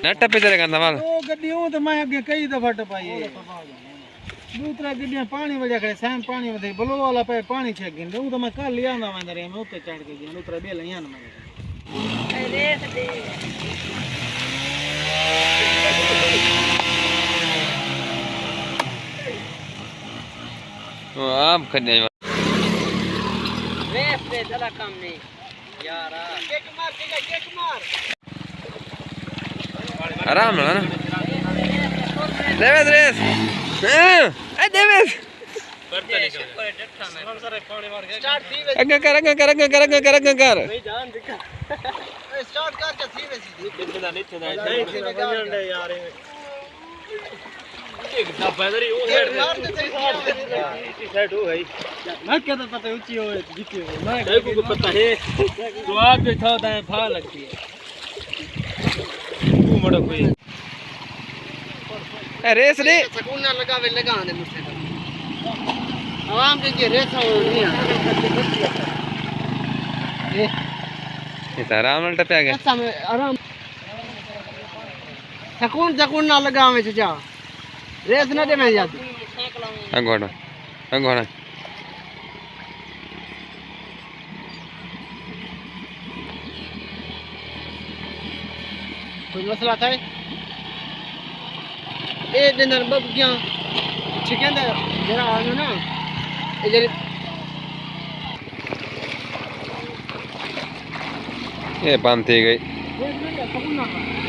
नट पे चलेगा नवाल ओ गड्डियों तो मैं आगे कई दफा टपाई है दूसरा गड्डियां पानी वजह करे सैम पानी में बलो वाला पे पानी छे गिन दऊं तो मैं कल ले आंदा मैं दरे में ऊपर चढ़ के गया ऊपर बेल यहां मैं अरे दे ओ आप करने रेस पे चला काम नहीं यार केक मार आराम ना देवेश रेस ए देवेश अगे कर भाई जान दिखा स्टार्ट कर के थी वैसी कितना नहीं यार एक डब्बा इधर ही वो साइड हो गई मैं क्या तो पता ऊंची हो जीती हो मैं को पता है तो आप पे था फा लगती है तू मड़ो कोई रेस रे सकून ना लगावे लगाने मुझसे आवाम के रेस हो नहीं ये आराम न टपया गया में आराम सकून ना लगावे चाचा रेस ना दे मैं जाती अंगोड़ा कोई मसला था ए दिन बब क्या चिकन दे जरा आ ना ए जरी ये बंद थी गई रेस ना सकून ना